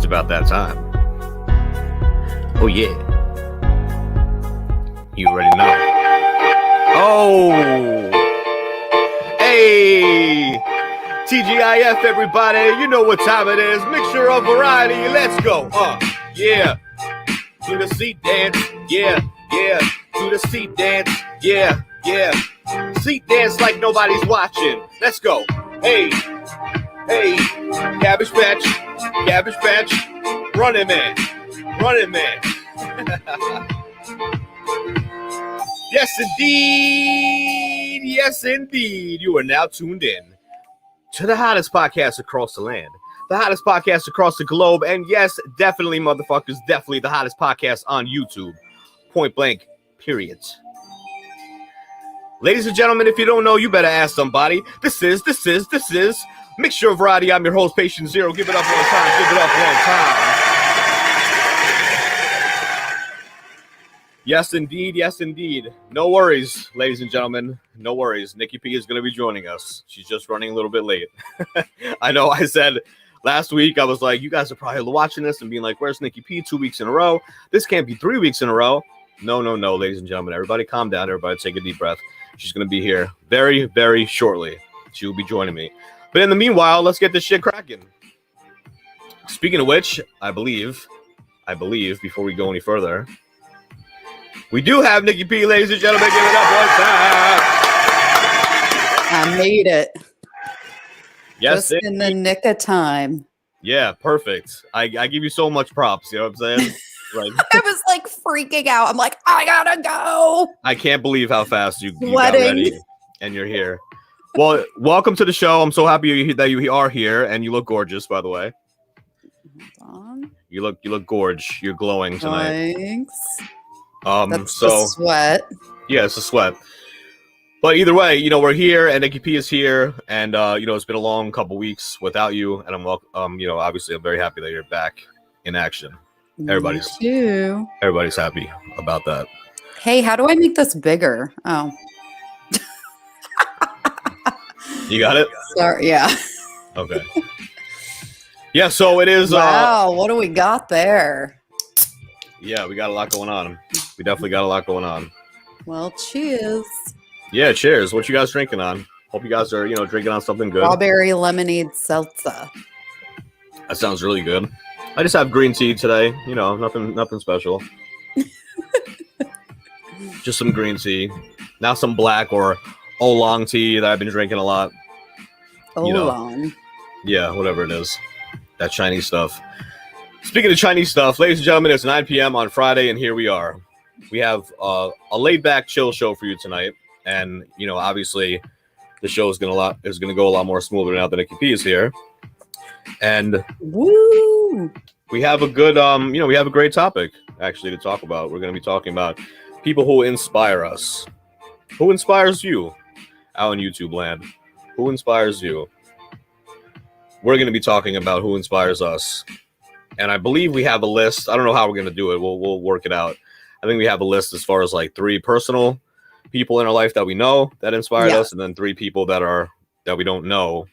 It's about that time. Oh, yeah. You already know. Oh! Hey! TGIF, everybody. You know what time it is. Mixture of variety. Let's go. Yeah. Do the seat dance. Yeah. Do the seat dance. Yeah. Seat dance like nobody's watching. Let's go. Hey. Cabbage Patch. Running Man. Yes, indeed. You are now tuned in to the hottest podcast across the land, the hottest podcast across the globe, and yes, definitely, motherfuckers, definitely the hottest podcast on YouTube. Point blank, period. Ladies and gentlemen, if you don't know, you better ask somebody. This is Mixture of Variety. I'm your host, Patient Zero. Give it up one time. Yes, indeed. No worries, ladies and gentlemen. No worries. Nikki P is going to be joining us. She's just running a little bit late. I know I said last week, I was like, you guys are probably watching this and being like, where's Nikki P? 2 weeks in a row. This can't be 3 weeks in a row. No, ladies and gentlemen. Everybody calm down. Everybody take a deep breath. She's going to be here very, very shortly. She will be joining me. But in the meanwhile, let's get this shit cracking. Speaking of which, I believe, before we go any further, we do have Nikki P, ladies and gentlemen. Give it up one time. I made it. Yes, just in the nick of time. Yeah, perfect. I give you so much props. You know what I'm saying? Like, I was like freaking out. I'm like, I gotta go. I can't believe how fast you got ready and you're here. Well, welcome to the show. I'm so happy that you are here, and you look gorgeous, by the way. Hold on. You look gorge. You're glowing tonight. Thanks. That's the sweat. Yeah, it's a sweat. But either way, we're here, and Nikki P is here, and it's been a long couple weeks without you, and I'm obviously I'm very happy that you're back in action. Everybody's happy about that. Hey, how do I make this bigger? Oh, you got it. Sorry. Yeah. Okay. Yeah. So it is. Wow. What do we got there? Yeah, we got a lot going on. We definitely got a lot going on. Well, cheers. Yeah, cheers. What you guys drinking on? Hope you guys are, drinking on something good. Strawberry lemonade seltzer. That sounds really good. I just have green tea today. Nothing special. Just some green tea. Now some black or oolong tea that I've been drinking a lot. Oolong. Yeah, whatever it is. That Chinese stuff. Speaking of Chinese stuff, ladies and gentlemen, it's 9 p.m. on Friday, and here we are. We have a laid-back, chill show for you tonight, and obviously, the show is gonna go a lot more smoother now that Nikki P is here. And woo, we have a good, we have a great topic actually to talk about. We're gonna be talking about people who inspire us. Who inspires you out in YouTube land? Who inspires you? We're gonna be talking about who inspires us. And I believe we have a list. I don't know how we're going to do it. We'll work it out. I think we have a list as far as like 3 personal people in our life that we know that inspired us, and then 3 people that we don't know,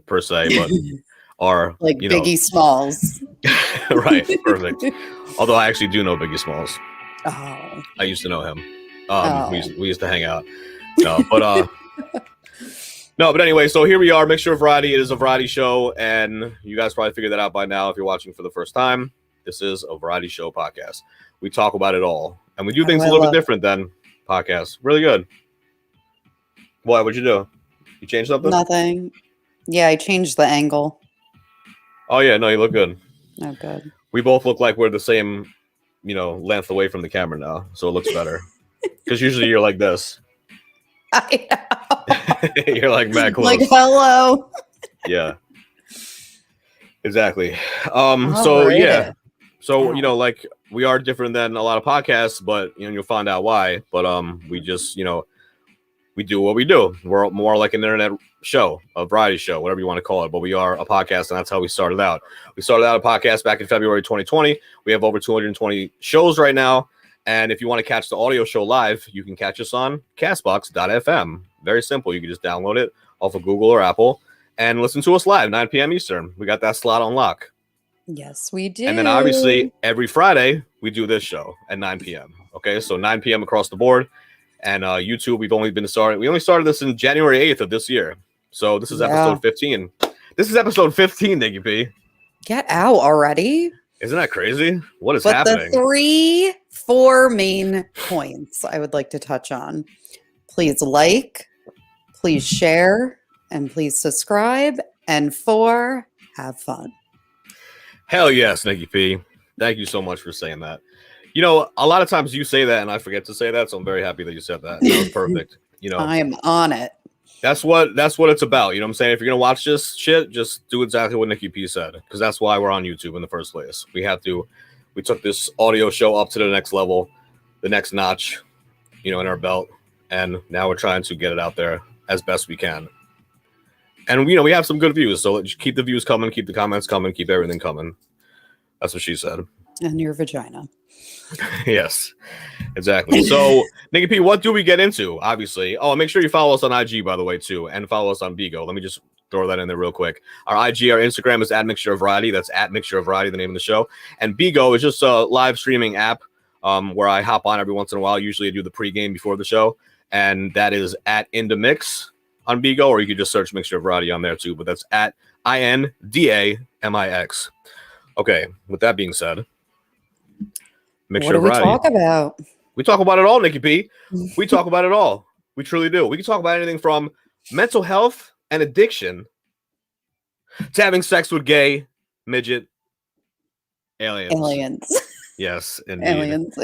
per se, but are like Biggie Smalls. Right. Perfect. Although I actually do know Biggie Smalls. Oh. I used to know him. We used to hang out. No, but No, but anyway, so here we are, Mixture of Variety. It is a variety show, and you guys probably figured that out by now if you're watching for the first time. This is a variety show podcast. We talk about it all, and we do things a little bit different than podcasts. Really good. What'd you do? You changed something? Nothing. Yeah, I changed the angle. Oh, yeah, no, you look good. Oh, good. We both look like we're the same, length away from the camera now, so it looks better. Because usually you're like this. I know. You're like mad close. Like, hello. Yeah. Exactly. So yeah. So, like we are different than a lot of podcasts, but you'll find out why. But we just, we do what we do. We're more like an internet show, a variety show, whatever you want to call it. But we are a podcast, and that's how we started out. We started out a podcast back in February 2020. We have over 220 shows right now. And if you want to catch the audio show live, you can catch us on Castbox.fm. Very simple. You can just download it off of Google or Apple and listen to us live, 9 p.m. Eastern. We got that slot on lock. Yes, we do. And then obviously every Friday we do this show at 9 p.m. Okay, so 9 p.m. across the board. And YouTube, we only started this in January 8th of this year. So this is episode 15. This is episode 15, Nikki P. Get out already. Isn't that crazy? What is happening? The 4 main points I would like to touch on. Please like, please share, and please subscribe. And 4, have fun. Hell yes, Nikki P. Thank you so much for saying that. You know, a lot of times you say that and I forget to say that, so I'm very happy that you said that. That was perfect. You know, I am on it. That's what it's about. You know what I'm saying? If you're gonna watch this shit, just do exactly what Nikki P said, because that's why we're on YouTube in the first place. We took this audio show up to the next level, the next notch, you know, in our belt, and now we're trying to get it out there as best we can. And you know, we have some good views, so let's keep the views coming, keep the comments coming, keep everything coming. That's what she said. And your vagina. Yes, exactly. So, Nikki P, what do we get into? Obviously. Oh, make sure you follow us on IG, by the way, too, and follow us on Bigo. Let me just throw that in there real quick. Our IG, our Instagram is @MixtureOfVariety. That's @MixtureOfVariety, the name of the show. And Bigo is just a live streaming app where I hop on every once in a while. Usually I do the pregame before the show, and that is @IndaMix on Bigo, or you could just search Mixture of Variety on there too. But that's @INDAMIX. Okay, with that being said. Mixture what do we talk about? We talk about it all, Nikki P. We talk about it all. We truly do. We can talk about anything from mental health and addiction to having sex with gay, midget, aliens. Aliens. Yes, indeed. Aliens.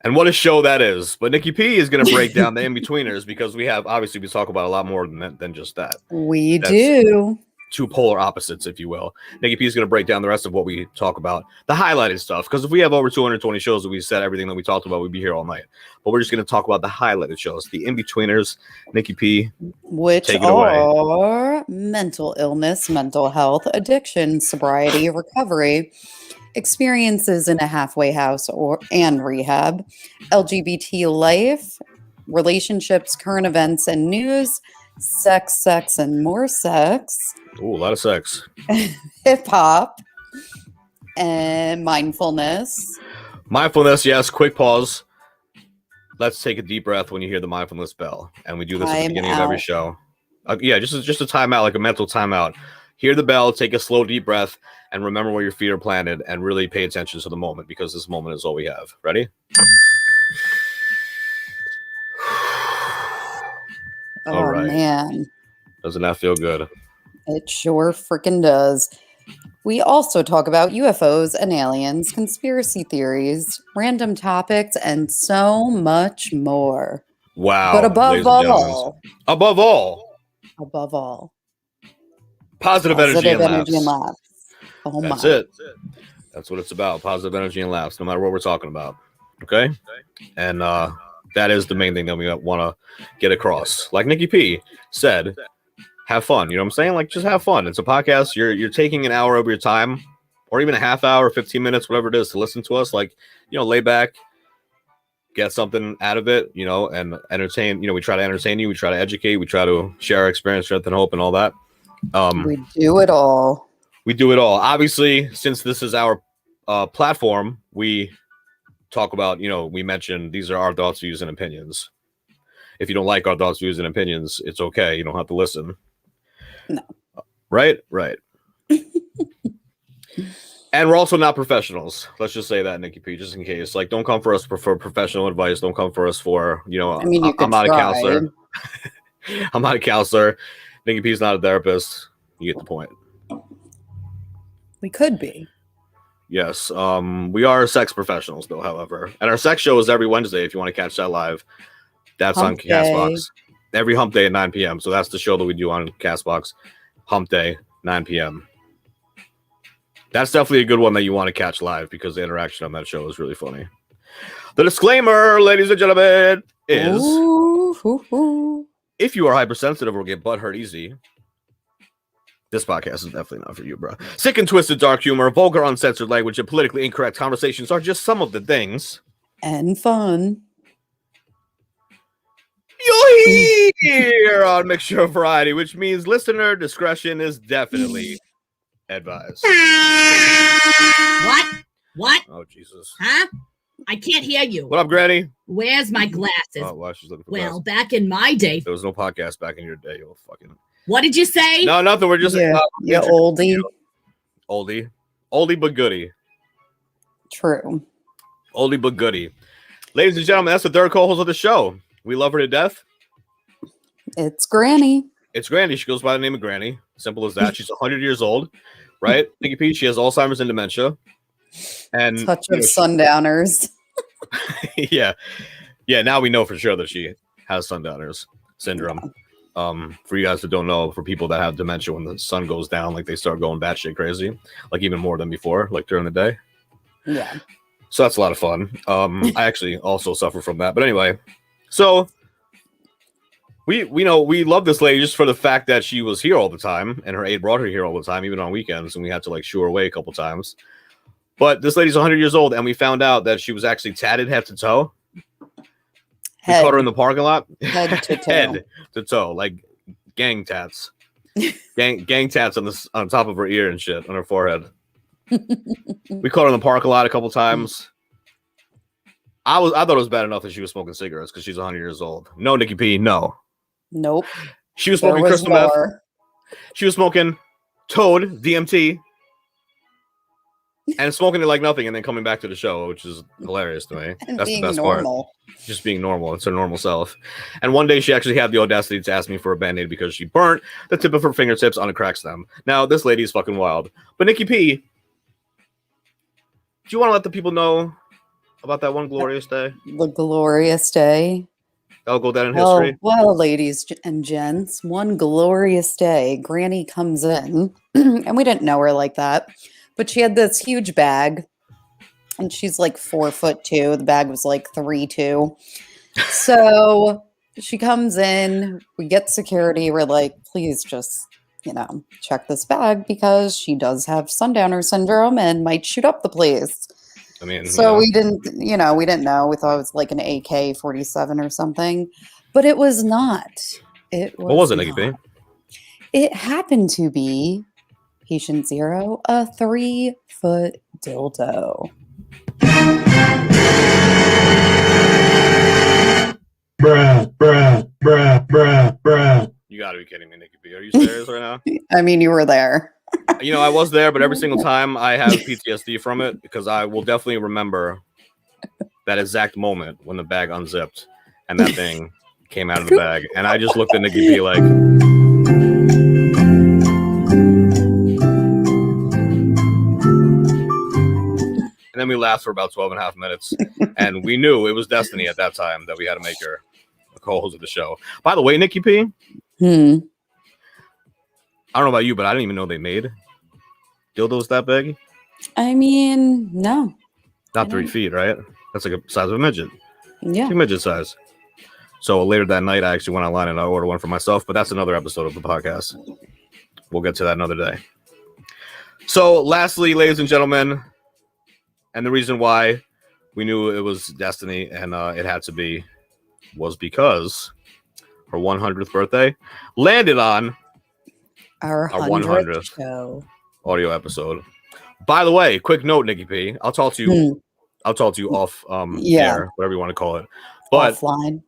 And what a show that is. But Nikki P is going to break down the in-betweeners because we talk about a lot more than just that. That's do. Two polar opposites, if you will. Nikki P is going to break down the rest of what we talk about, the highlighted stuff, because if we have over 220 shows that we said everything that we talked about, we'd be here all night. But we're just going to talk about the highlighted shows, the in-betweeners. Nikki P, which take it away. Mental illness, mental health, addiction, sobriety, recovery, experiences in a halfway house and rehab, LGBT life, relationships, current events and news, sex, and more sex. Ooh, a lot of sex. Hip hop and mindfulness. Mindfulness, yes. Quick pause. Let's take a deep breath when you hear the mindfulness bell, and we do this at the beginning of every show. Just a timeout, like a mental timeout. Hear the bell, take a slow, deep breath, and remember where your feet are planted, and really pay attention to the moment because this moment is all we have. Ready? All right. Man. Doesn't that feel good? It sure freaking does. We also talk about UFOs and aliens, conspiracy theories, random topics, and so much more. Wow. But above all, positive energy and laughs. Oh That's it. That's what it's about. Positive energy and laughs, no matter what we're talking about. Okay? And that is the main thing that we want to get across. Like Nikki P said, have fun. You know what I'm saying? Like, just have fun. It's a podcast. You're taking an hour of your time, or even a half hour, 15 minutes, whatever it is, to listen to us. Like, you know, lay back, get something out of it, you know, and entertain. You know, we try to entertain you. We try to educate. We try to share our experience, strength, and hope, and all that. We do it all. We do it all. Obviously, since this is our platform, we talk about, you know, we mentioned these are our thoughts, views, and opinions. If you don't like our thoughts, views, and opinions, it's okay. You don't have to listen. No. Right? And we're also not professionals. Let's just say that, Nikki P, just in case. Like, don't come for us for professional advice. Don't come for us for, you know, I'm not a counselor. I'm not a counselor. Nikki P's not a therapist. You get the point. We could be. Yes. We are sex professionals, though, however. And our sex show is every Wednesday if you want to catch that live. That's on Castbox. Every hump day at 9 p.m. So that's the show that we do on Castbox. Hump day, 9 p.m. That's definitely a good one that you want to catch live because the interaction on that show is really funny. The disclaimer, ladies and gentlemen, is if you are hypersensitive or get butthurt easy, this podcast is definitely not for you, bro. Sick and twisted dark humor, vulgar uncensored language, and politically incorrect conversations are just some of the things. And fun. You're here on Mixture of Variety, which means listener discretion is definitely advised. What? Oh, Jesus. Huh? I can't hear you. What up, Granny? Where's my glasses? Oh, wow, she's looking for Well, glasses. back in my day. There was no podcast back in your day, you fucking... What did you say? No, nothing. We're just... Yeah, oldie. Oldie but goodie. True. Oldie but goodie. Ladies and gentlemen, that's the third co-host of the show. We love her to death. It's Granny. It's Granny. She goes by the name of Granny. Simple as that. She's 100 years old, right? Nikki P, she has Alzheimer's and dementia. And Touch of sundowners. yeah. Now we know for sure that she has sundowners syndrome. For you guys that don't know, for people that have dementia, when the sun goes down, like they start going batshit crazy, like even more than before, like during the day. Yeah. So that's a lot of fun. I actually also suffer from that. But anyway, so we love this lady just for the fact that she was here all the time, and her aide brought her here all the time, even on weekends, and we had to like shoo her away a couple times. But this lady's 100 years old, and we found out that she was actually tatted head to toe. We caught her in the parking lot. Head to toe. Head to toe, like gang tats. gang tats on top of her ear and shit, on her forehead. We caught her in the parking lot a couple times. I thought it was bad enough that she was smoking cigarettes because she's 100 years old. No, Nikki P, no. Nope. She was There smoking was crystal meth. more. She was smoking Toad, DMT, and smoking it like nothing, and then coming back to the show, which is hilarious to me. And That's being the best part. normal. Just being normal. It's her normal self. And one day she actually had the audacity to ask me for a Band-Aid because she burnt the tip of her fingertips on a crack stem. Now, this lady is fucking wild. But Nikki P, do you want to let the people know about that one glorious day? The glorious day. That'll go down in history. Well, ladies and gents, one glorious day, Granny comes in, and we didn't know her like that, but she had this huge bag, and she's like 4'2". The bag was like 3'2". So she comes in, we get security. We're like, please just, check this bag because she does have sundowner syndrome and might shoot up the place. I mean, So we didn't know. We thought it was like an AK-47 or something, but it was not. What was it, Nikki P? It happened to be patient 0, a 3-foot dildo. Bruh. You gotta be kidding me, Nikki P. Are you serious right now? I mean, you were there. I was there, but every single time I have PTSD from it because I will definitely remember that exact moment when the bag unzipped and that thing came out of the bag. And I just looked at Nikki P like... And then we laughed for about 12 and a half minutes. And we knew it was destiny at that time that we had to make her a co-host of the show. By the way, Nikki P, I don't know about you, but I didn't even know they made dildos that big. I mean, no. Not 3 feet, right? That's like a size of a midget. Yeah. Two midget size. So later that night, I actually went online and I ordered one for myself, but that's another episode of the podcast. We'll get to that another day. So lastly, ladies and gentlemen, and the reason why we knew it was destiny and it had to be was because her 100th birthday landed on Our 100th show. audio episode. By the way, quick note, Nikki P. I'll talk to you. I'll talk to you off air, whatever you want to call it. But offline.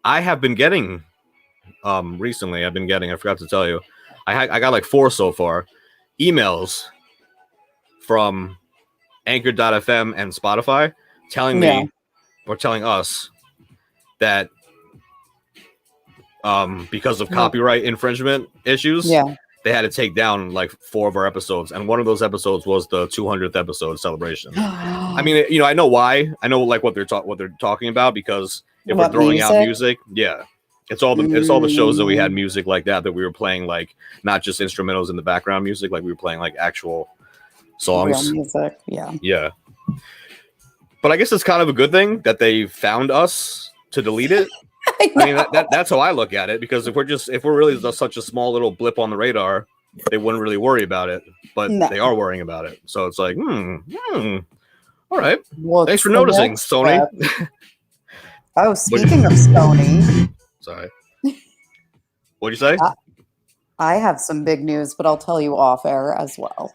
I have been getting recently. I forgot to tell you. I got like 4 so far emails from Anchor.fm and Spotify telling me or telling us that because of copyright infringement issues, they had to take down like 4 of our episodes, and one of those episodes was the 200th episode celebration. I mean, I know why. I know like what they're talking about, because if we're throwing out music, it's all the shows that we had music like that we were playing, like not just instrumentals in the background music, like we were playing like actual songs. Real music, yeah. But I guess it's kind of a good thing that they found us to delete it. I mean, that's how I look at it, because if we're really just such a small little blip on the radar, they wouldn't really worry about it, but they are worrying about it. So it's like, all right. Thanks for noticing, Sony. Oh, speaking of Sony, Sorry. What'd you say? I have some big news, but I'll tell you off air as well.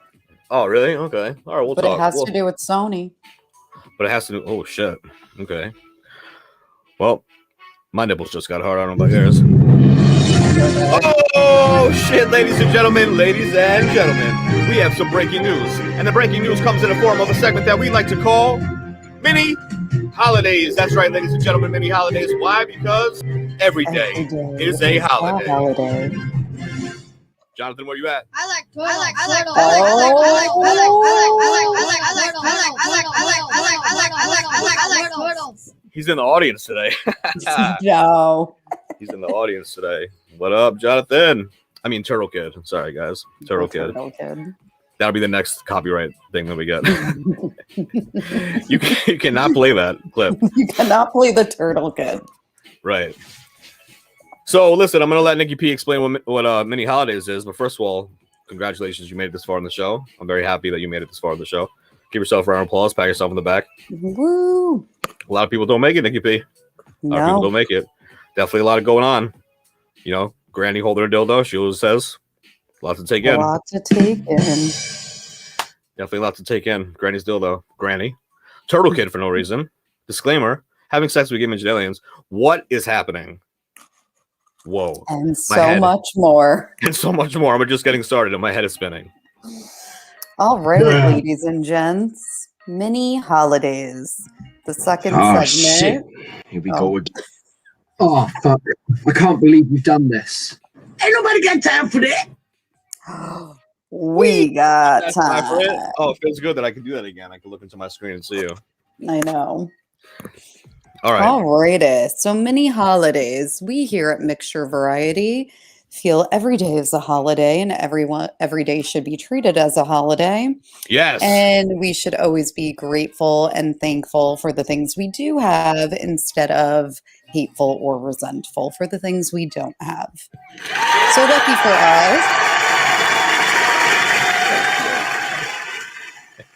Oh, really? Okay. All right, we'll But talk. it has Well, to do with Sony. but it has to do. Oh shit. Okay. Well, my nipples just got hard. I don't know about yours. Oh shit, ladies and gentlemen, we have some breaking news, and the breaking news comes in the form of a segment that we like to call Mini Holidays. That's right, ladies and gentlemen, Mini Holidays. Why? Because every day is a holiday. Jonathan, where you at? I like turtles. I like turtles. He's in the audience today. No. He's in the audience today. What up, Jonathan? I mean, Turtle Kid. Sorry, guys. Turtle Kid. That'll be the next copyright thing that we get. you cannot play that clip. You cannot play the Turtle Kid. Right. So, listen, I'm going to let Nikki P explain what Mini Holidays is. But first of all, congratulations. You made it this far in the show. I'm very happy that you made it this far in the show. Give yourself a round of applause. Pat yourself in the back. Woo. A lot of people don't make it, Nikki P. A lot of people don't make it. Definitely a lot going on. You know, Granny holding her dildo. She always says, lots to take in. Lots to take in. Definitely a lot to take in. Granny's dildo. Granny. Turtle Kid for no reason. Disclaimer. Having sex with game engine aliens. What is happening? Whoa. And so much more. And so much more. I'm just getting started and my head is spinning. All right, Yeah. ladies and gents. Mini Holidays. The second Oh, segment. shit. Here we Oh. go again. Oh, fuck. I can't believe you've done this. Ain't nobody got time for that. We got That's time for it. time. Oh, it feels good that I can do that again. I can look into my screen and see you. I know. All right. Alrighty. So mini holidays. We here at Mixture Variety feel every day is a holiday and every day should be treated as a holiday. Yes. And we should always be grateful and thankful for the things we do have instead of hateful or resentful for the things we don't have. So lucky for us.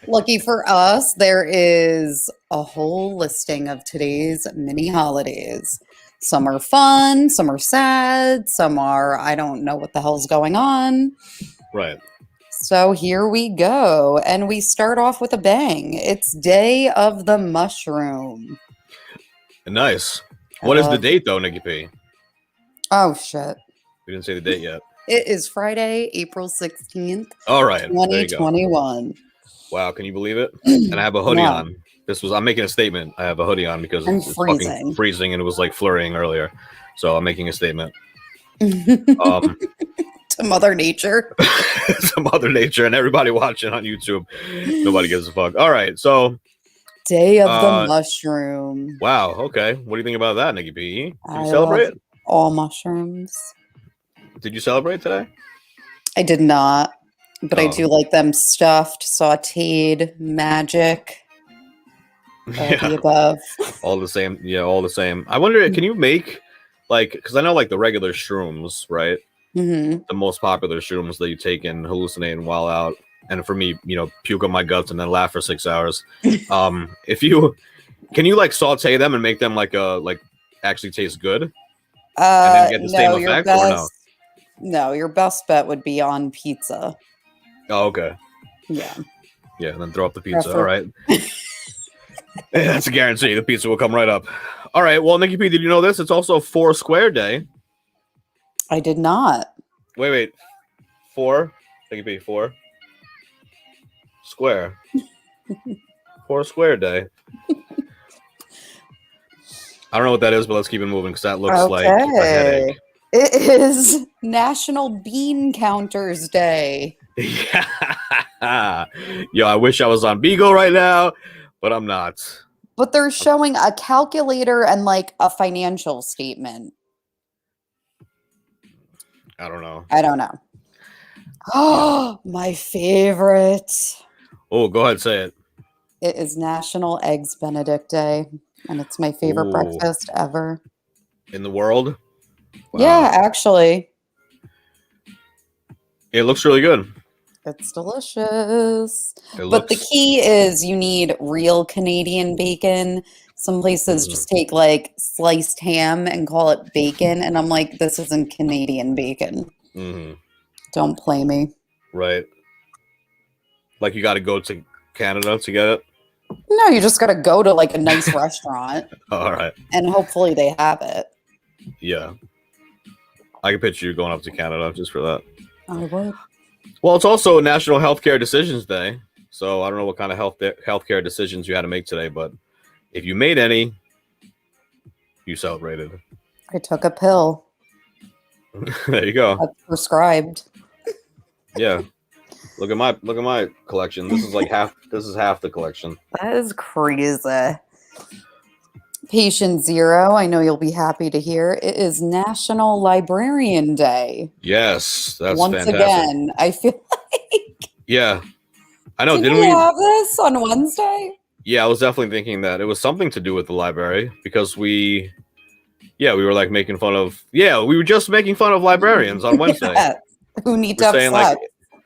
Lucky for us, there is a whole listing of today's mini holidays. Some are fun, some are sad, some are, I don't know what the hell's going on. Right. So here we go. And we start off with a bang. It's Day of the Mushroom. Nice. What is the date, though, Nikki P? Oh, shit. We didn't say the date yet. It is Friday, April 16th, All right. There you go. 2021. Wow. Can you believe it? And I have a hoodie Yeah. on. I'm making a statement. I have a hoodie on because I'm it's fucking freezing. freezing and it was like flurrying earlier. So I'm making a statement. To Mother Nature. To Mother Nature and everybody watching on YouTube. Nobody gives a fuck. All right. So, Day of the Mushroom. wow. Okay. What do you think about that, Nikki P? Did I you celebrate? love all mushrooms. Did you celebrate today? I did not, but I Oh. do like them stuffed, sauteed, magic, all the above. All the same. Yeah, all the same. I wonder, can you make like, because I know like the regular shrooms, right? Hmm. The most popular shrooms that you take and hallucinate and while out. And for me, puke up my guts and then laugh for 6 hours. Can you like saute them and make them like actually taste good? And then get the same your effect, or no? best, no, your best bet would be on pizza. Oh, okay. Yeah. Yeah, and then throw up the pizza. Prefer- All right. That's a guarantee. The pizza will come right up. All right. Well, Nikki P, did you know this? It's also Foursquare Day. I did not. Wait. Four? Nikki P, four? Square. Foursquare Day. I don't know what that is, but let's keep it moving because that looks like a headache. It is National Bean Counters Day. Yeah. Yo, I wish I was on Beagle right now, but I'm not. But they're showing a calculator and like a financial statement. I don't know. I don't know. Oh, my favorite. Oh, go ahead, say it. It is National Eggs Benedict Day, and it's my favorite Ooh. breakfast ever. In the world? Wow. Yeah, actually, It looks really good. it's delicious. It But the looks key is you need real Canadian bacon Some places just take like sliced ham and call it bacon. And I'm like, this isn't Canadian bacon. Mm-hmm. Don't play me. Right. Like you got to go to Canada to get it? No, you just got to go to like a nice restaurant All right. and hopefully they have it. Yeah. I can picture you going up to Canada just for that. I would. Well, it's also National Healthcare Decisions Day. So I don't know what kind of healthcare decisions you had to make today, but if you made any, you celebrated. I took a pill There you go. that's prescribed. Yeah. Look at my collection. This is like half the collection. That is crazy. Patient Zero, I know you'll be happy to hear. It is National Librarian Day. Yes, that's Once fantastic. again, I feel like Yeah. I know, didn't didn't we we? have this on Wednesday? Yeah, I was definitely thinking that it was something to do with the library because we were like making fun of we were just making fun of librarians on Wednesday. Yeah. Who need to We're have saying sex?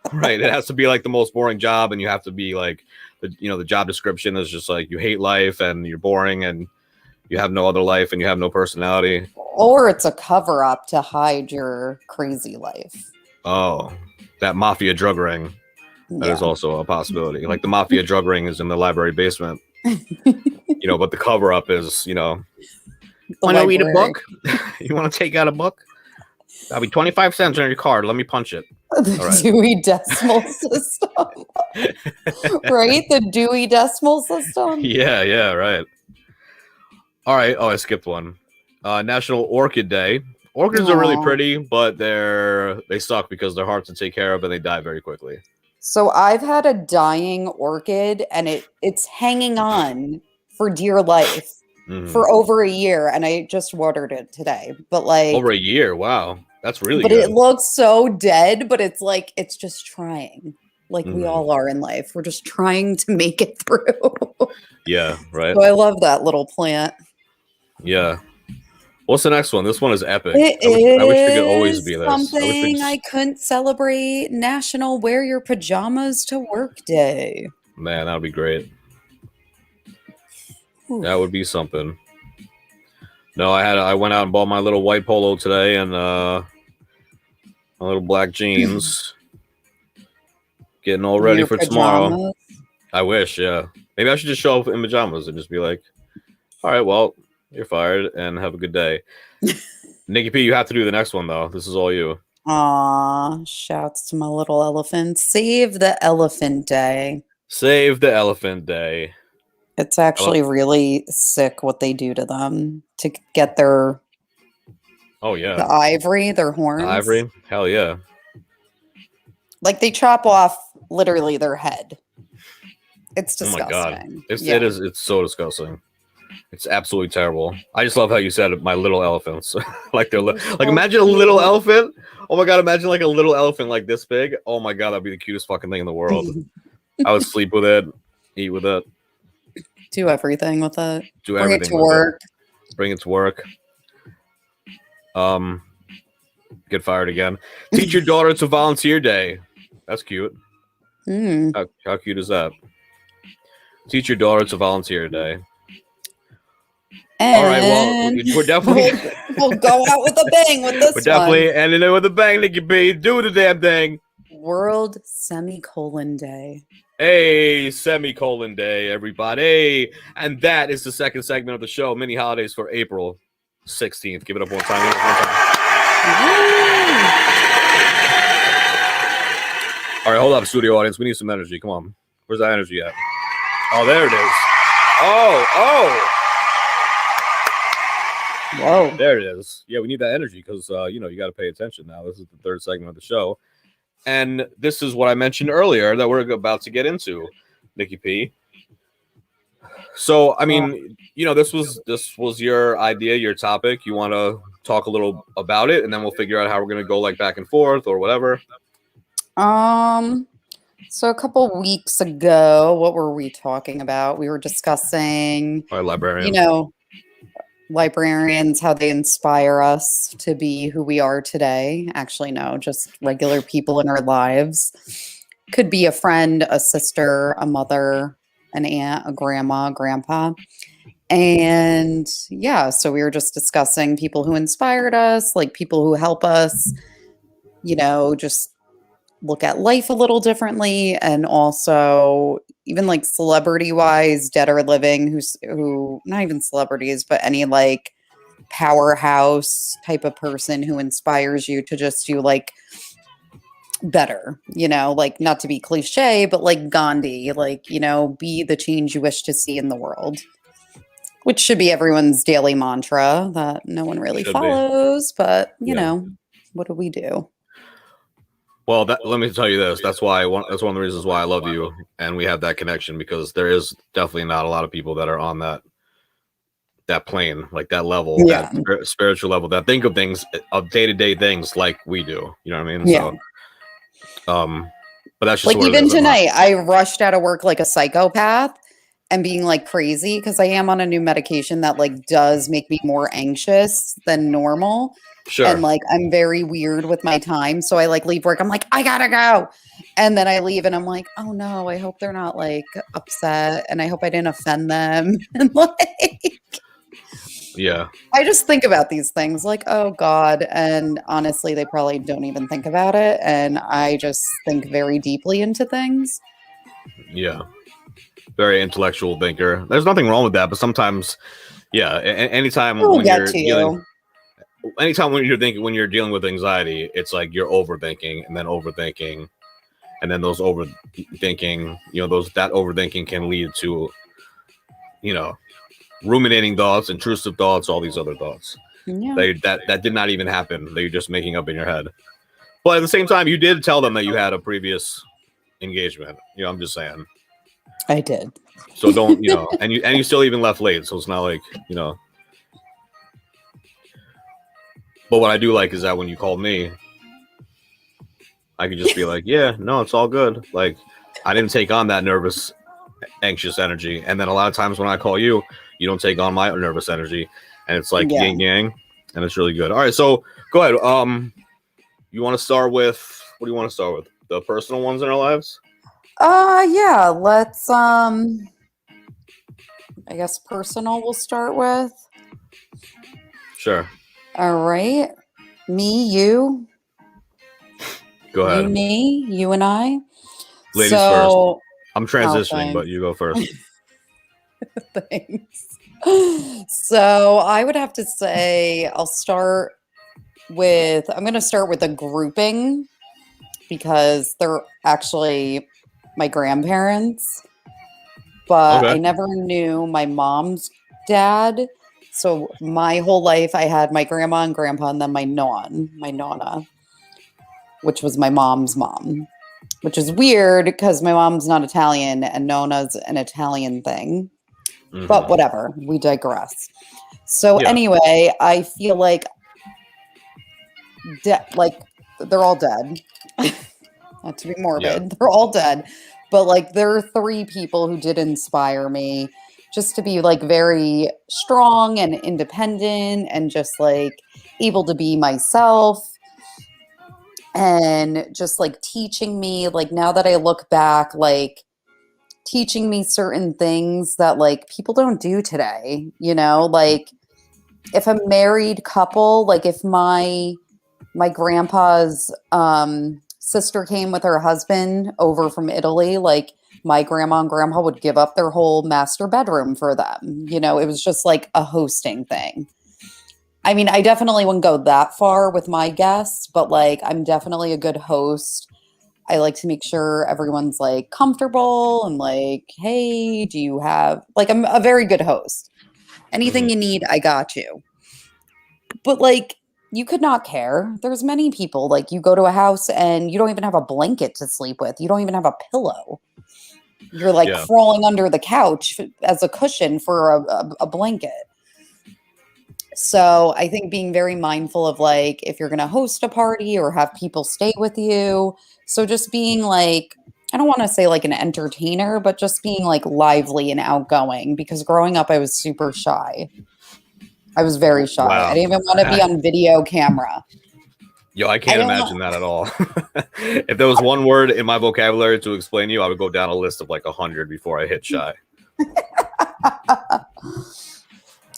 like right, it has to be like the most boring job and you have to be like the job description is just like you hate life and you're boring and you have no other life and you have no personality. Or it's a cover up to hide your crazy life. Oh, that mafia drug ring. That is Yeah. also a possibility. Like the mafia drug ring is in the library basement. But the cover up is, The want to read a library. book? You want to take out a book? That'll be 25 cents on your card. Let me punch it. The All right. Dewey Decimal System. Right? The Dewey Decimal System? Yeah, right. All right. Oh, I skipped one. National Orchid Day. Orchids are really Aw. pretty, but they suck because they're hard to take care of and they die very quickly. So I've had a dying orchid and it's hanging on for dear life Mhm. for over a year, and I just watered it today. But like Over a year. Wow. That's really but good. it looks so dead, but it's like it's just trying. Like we Mhm. all are in life. We're just trying to make it through. Yeah, right. So I love that little plant. Yeah. What's the next one? This one is epic. It I wish we could always is be this. something I I couldn't celebrate National Wear Your Pajamas to Work Day. Man, that would be great. Ooh. That would be something. No, I went out and bought my little white polo today and my little black jeans. Getting all ready Your for tomorrow. pajamas. I wish, yeah. Maybe I should just show up in pajamas and just be like, all right, well, you're fired and have a good day. Nikki P, you have to do the next one though. This is all you. Aw, shouts to my little elephant. Save the Elephant Day. Save the Elephant Day. It's actually really sick what they do to them to get their Oh the yeah. ivory, their horns. Ivory? Hell yeah. Like they chop off literally their head. It's Oh my disgusting. god. It's Yeah. it's so disgusting. It's absolutely terrible. I just love how you said it, my little elephants. Like they're like imagine a little elephant. Oh my god, imagine like a little elephant like this big. Oh my god, that'd be the cutest fucking thing in the world. I would sleep with it, eat with it, Do everything with it. do Bring everything it to with work. it. Bring it to work. Get fired again. Teach your daughter to volunteer day. That's cute. Mm. How cute is that? Teach your daughter to volunteer day. All right, well, And we're definitely we'll go out with a bang with this we're definitely one. ending it with a bang, Nikki B. Do the damn thing. World Semicolon Day. Hey, semicolon day, everybody. And that is the second segment of the show, mini holidays for April 16th. Give it up one time. Give it up one time. All right, hold up, studio audience. We need some energy. Come on. Where's that energy at? Oh, there it is. Oh, Whoa. there it is. Yeah, we need that energy because, you got to pay attention now. This is the third segment of the show. And this is what I mentioned earlier that we're about to get into, Nikki P. So, I mean, this was your idea, your topic. You want to talk a little about it, and then we'll figure out how we're going to go like back and forth or whatever. So a couple weeks ago, what were we talking about? We were discussing, All right, librarian. librarians, how they inspire us to be who we are today. Actually, no, just regular people in our lives. Could be a friend, a sister, a mother, an aunt, a grandma, a grandpa. And yeah, so we were just discussing people who inspired us, like people who help us, just look at life a little differently. And also, even like celebrity wise, dead or living, who not even celebrities, but any like powerhouse type of person who inspires you to just do like better, like not to be cliche, but like Gandhi, like, be the change you wish to see in the world, which should be everyone's daily mantra that no one really Should be. follows. But, Yeah. What do we do? Well, let me tell you this. That's one of the reasons why I love you, and we have that connection, because there is definitely not a lot of people that are on that plane, like that level, Yeah. that spiritual level, that think of things, of day-to-day things like we do. You know what I mean? Yeah. So, but that's just Like what it even is. I'm not- tonight, I rushed out of work like a psychopath and being like crazy because I am on a new medication that like does make me more anxious than normal. Sure. And like I'm very weird with my time. So I like leave work. I'm like, I gotta go. And then I leave and I'm like, oh no, I hope they're not like upset. And I hope I didn't offend them. And like Yeah. I just think about these things like, oh God. And honestly, they probably don't even think about it. And I just think very deeply into things. Yeah. Very intellectual thinker. There's nothing wrong with that, but sometimes, yeah, anytime We'll when get you're to dealing, you. anytime when you're dealing with anxiety, it's like you're overthinking and then overthinking, and then those overthinking, that overthinking can lead to, ruminating thoughts, intrusive thoughts, all these other thoughts. Yeah. That did not even happen. That you're just making up in your head. But at the same time, you did tell them that you had a previous engagement. I'm just saying. I did. So don't, and you still even left late. So it's not like, But what I do like is that when you called me, I could just be like, yeah, no, it's all good. Like, I didn't take on that nervous, anxious energy. And then a lot of times when I call you, you don't take on my nervous energy. And it's like Yeah. yin yang. And it's really good. All right, so go ahead. You want to start with, what do you want to start with? The personal ones in our lives? Yeah, let's I guess personal we'll start with. Sure. All right. Me, you, Go you, ahead. me, you and I. Ladies so, I'm transitioning, thanks. but you go first. Thanks. So I would have to say I'm going to start with a grouping because they're actually my grandparents, but Okay. I never knew my mom's dad. So my whole life I had my grandma and grandpa and then my nonna, which was my mom's mom, which is weird because my mom's not Italian and Nona's an Italian thing. Mhm. But whatever, we digress. So Yeah. anyway, I feel like they're all dead. Not to be morbid, they're all dead. But like there are 3 people who did inspire me just to be like very strong and independent and just like able to be myself. And just like teaching me, like now that I look back, like teaching me certain things that like people don't do today, like if a married couple, like if my grandpa's sister came with her husband over from Italy, like my grandma and grandpa would give up their whole master bedroom for them. It was just like a hosting thing. I mean, I definitely wouldn't go that far with my guests, but like I'm definitely a good host. I like to make sure everyone's like comfortable and like, hey, do you have like I'm a very good host. Anything you need, I got you. But like you could not care. There's many people like you go to a house and you don't even have a blanket to sleep with. You don't even have a pillow. You're like crawling under the couch as a cushion for a blanket. So I think being very mindful of like if you're going to host a party or have people stay with you. So just being like, I don't want to say like an entertainer, but just being like lively and outgoing because growing up I was super shy. I was very shy. Wow. I didn't even want to be on video camera. Yo, I can't imagine that at all. If there was one word in my vocabulary to explain you, I would go down a list of like 100 before I hit shy.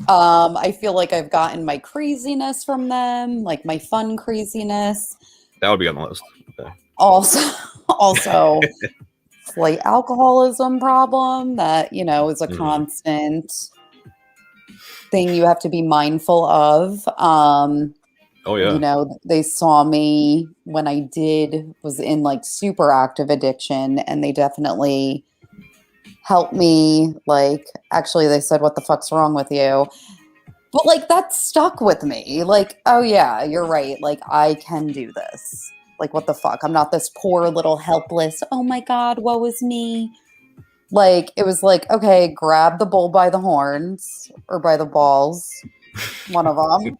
I feel like I've gotten my craziness from them, like my fun craziness. That would be on the list. Okay. Also slight alcoholism problem that, is a Mhm. constant thing you have to be mindful of. Oh yeah. They saw me when I was in like super active addiction, and they definitely helped me. Like, actually, they said, "What the fuck's wrong with you?" But like, that stuck with me. Like, oh yeah, you're right. Like, I can do this. Like, what the fuck? I'm not this poor little helpless. Oh my God, woe is me. Like, it was like, okay, grab the bull by the horns or by the balls, one of them.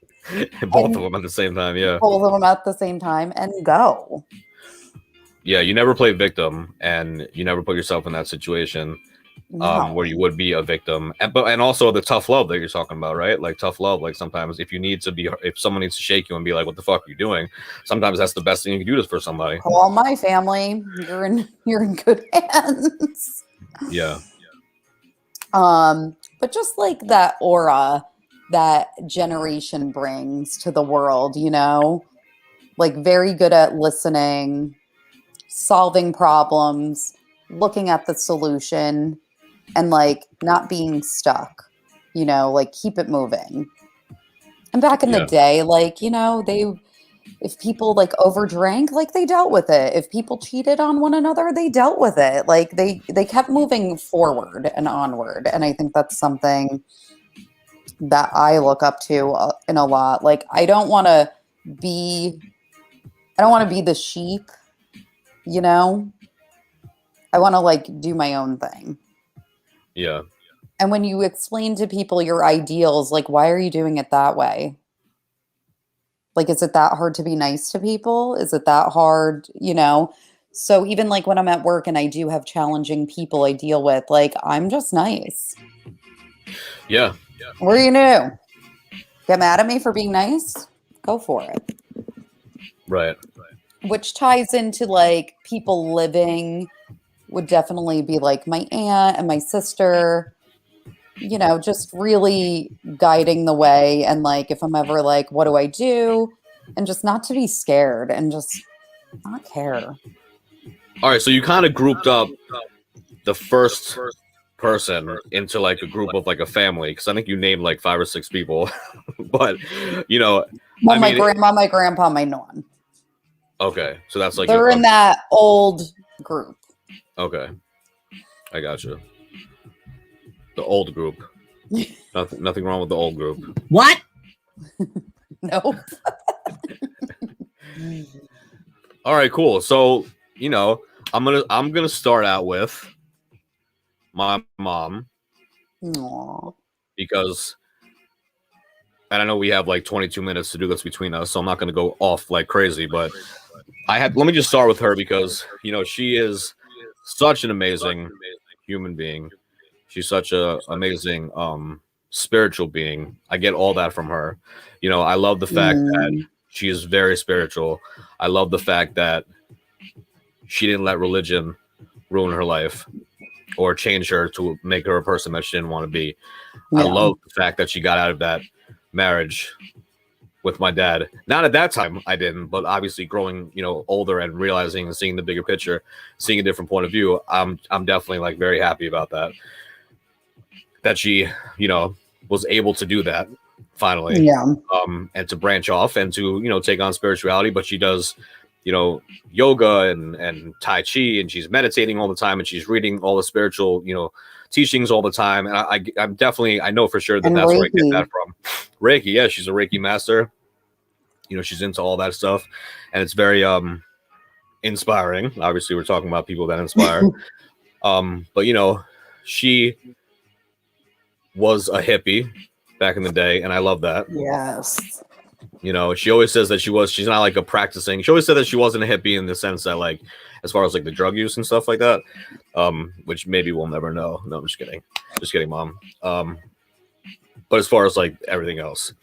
Both of them at the same time. Yeah. Both of them at the same time and go. Yeah. You never play victim, and you never put yourself in that situation No. where you would be a victim. And also the tough love that you're talking about, right? Like tough love. Like sometimes if someone needs to shake you and be like, "What the fuck are you doing?" Sometimes that's the best thing you can do for somebody. Call my family. You're in good hands. Yeah. But just like that aura that generation brings to the world, like very good at listening, solving problems, looking at the solution, and like not being stuck, like keep it moving. And back in the day, like, if people like overdrank, like they dealt with it. If people cheated on one another, they dealt with it. Like they kept moving forward and onward. And I think that's something that I look up to in a lot. Like I don't want to be the sheep, I want to like do my own thing. Yeah. And when you explain to people your ideals, like, why are you doing it that way? Like, is it that hard to be nice to people? Is it that hard, So even like when I'm at work and I do have challenging people I deal with, like, I'm just nice. Yeah. What are you gonna do? Get mad at me for being nice? Go for it. Right. Which ties into like people living would definitely be like my aunt and my sister, just really guiding the way. And like, if I'm ever like, what do I do? And just not to be scared and just not care. All right. So you kind of grouped up the first person into like a group of like a family, because I think you named like 5 or 6 people. But well, my grandma, my grandpa, my non. Okay, so that's like they're in that old group. Okay, I got you. The old group. Nothing wrong with the old group. What? Nope. All right, cool. So I'm gonna start out with my mom. Aww. Because, and I know we have like 22 minutes to do this between us, so I'm not gonna go off like crazy, but let me just start with her because she is such an amazing human being. She's such a amazing spiritual being. I get all that from her. I love the fact that she is very spiritual. I love the fact that she didn't let religion ruin her life or change her to make her a person that she didn't want to be. Yeah. I love the fact that she got out of that marriage with my dad. Not at that time I didn't, but obviously growing, older and realizing and seeing the bigger picture, seeing a different point of view, I'm definitely like very happy about that she, was able to do that finally. Yeah. And to branch off and to, take on spirituality, but she does, yoga and Tai Chi, and she's meditating all the time, and she's reading all the spiritual, teachings all the time. And I'm definitely, I know for sure that's Reiki. where I get that from. Reiki, yeah, she's a Reiki master. She's into all that stuff, and it's very inspiring. Obviously, we're talking about people that inspire. But she was a hippie back in the day, and I love that. Yes. She always says that she's not like she always said that she wasn't a hippie in the sense that like, as far as like the drug use and stuff like that, which maybe we'll never know. No, I'm just kidding, Mom. But as far as like everything else,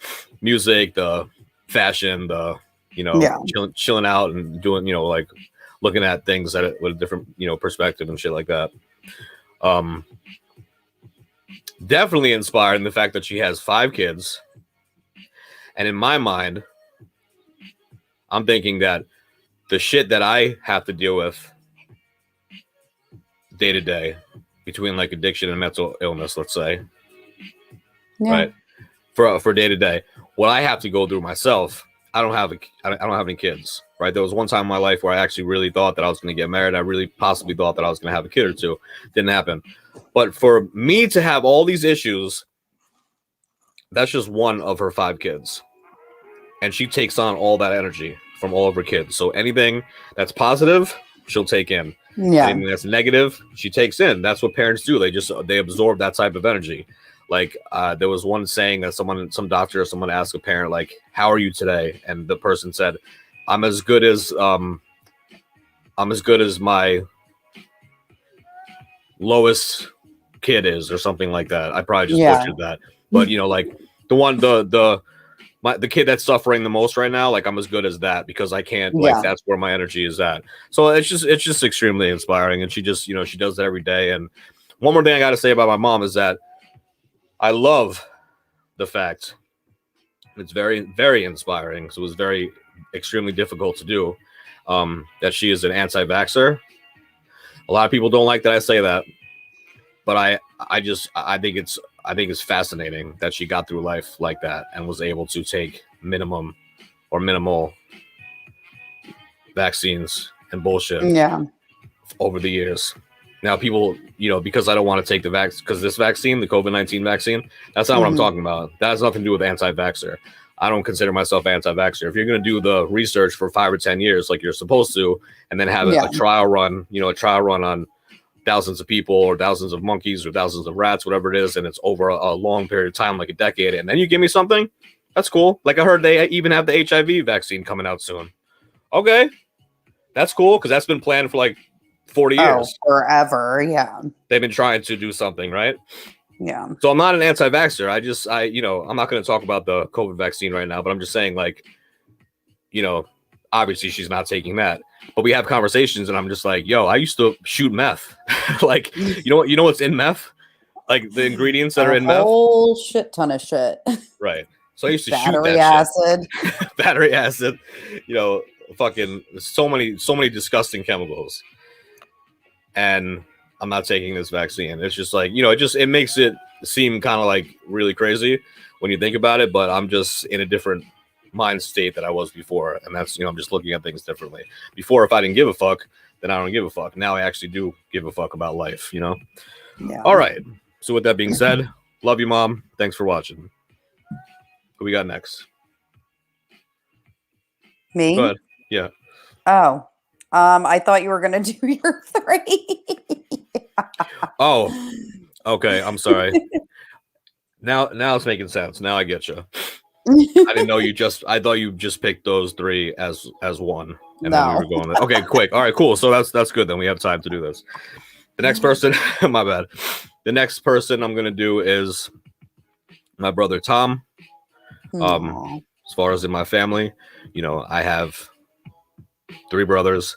music, the fashion, the, chilling out and doing, like looking at things with a different, perspective and shit like that. definitely inspired in the fact that she has 5 kids. And in my mind, I'm thinking that the shit that I have to deal with day to day between like addiction and mental illness, let's say, Yeah. right? For day to day, what I have to go through myself, I don't have any kids, right? There was one time in my life where I actually really thought that I was going to get married. I really possibly thought that I was going to have a kid or two. Didn't happen. But for me to have all these issues, that's just one of her 5 kids. And she takes on all that energy from all of her kids. So anything that's positive, she'll take in. Yeah. Anything that's negative, she takes in. That's what parents do. They absorb that type of energy. Like there was one saying that some doctor or someone asked a parent, like, how are you today? And the person said, I'm as good as my lowest kid is, or something like that. I probably just butchered that. But like the kid that's suffering the most right now, like I'm as good as that, because I can't, like that's where my energy is at. So it's just extremely inspiring. And she just, she does that every day. And one more thing I got to say about my mom is that I love the fact, it's very, very inspiring, because it was very extremely difficult to do, that she is an anti-vaxxer. A lot of people don't like that I say that, but I think it's fascinating that she got through life like that and was able to take minimal vaccines and bullshit over the years. Now people, because I don't want to take the vaccine, because this vaccine, the COVID-19 vaccine, that's not what I'm talking about. That has nothing to do with anti-vaxxer. I don't consider myself anti-vaxxer. If you're going to do the research for 5 or 10 years, like you're supposed to, and then have a trial run, on thousands of people or thousands of monkeys or thousands of rats, whatever it is, and it's over a long period of time, like a decade, and then you give me something, that's cool. Like I heard they even have the HIV vaccine coming out soon. Okay, that's cool, because that's been planned for like 40 years. Forever, yeah. They've been trying to do something, right? Yeah. So I'm not an anti-vaxxer. I'm not going to talk about the COVID vaccine right now, but I'm just saying, like, obviously she's not taking that. But we have conversations, and I'm just like, yo, I used to shoot meth. Like, you know what's in meth? Like the ingredients that are in meth? A whole shit ton of shit. Right. So I used to Battery shoot that acid. shit. Battery acid. Fucking so many disgusting chemicals. And I'm not taking this vaccine. It's just like, it makes it seem kind of like really crazy when you think about it, but I'm just in a different mind state that I was before. And that's, I'm just looking at things differently. Before, if I didn't give a fuck, then I don't give a fuck. Now I actually do give a fuck about life, Yeah. All right. So with that being said, love you, Mom. Thanks for watching. Who we got next? Me? Go ahead. Yeah. Oh. I thought you were gonna do your 3. Oh, okay. I'm sorry. Now it's making sense. Now I get you. I didn't know I thought you just picked those 3 as one. And then we were going there. Okay, quick. All right, cool. So that's good. Then we have time to do this. The next person, my bad. The next person I'm gonna do is my brother Tom. As far as in my family, I have 3 brothers,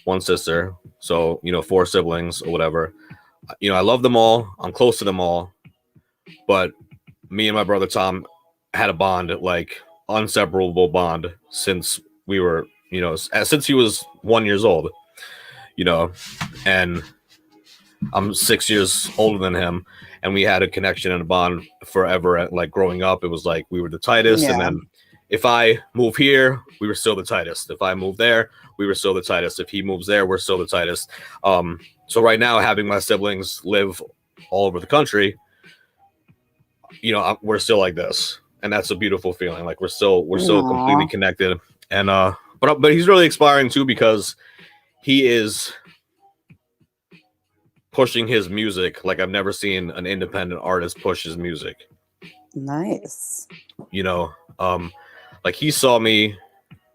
1 sister, so 4 siblings or whatever. I love them all. I'm close to them all, but me and my brother Tom had a bond, like inseparable bond, since we were, since he was 1 year old, and I'm 6 years older than him, and we had a connection and a bond forever. Like growing up, it was like we were the tightest, and then if I move here, we were still the tightest. If I move there, we were still the tightest. If he moves there, we're still the tightest. So right now, having my siblings live all over the country, we're still like this, and that's a beautiful feeling. Like we're still completely connected. And but he's really inspiring too, because he is pushing his music like I've never seen an independent artist push his music. Nice. Like he saw me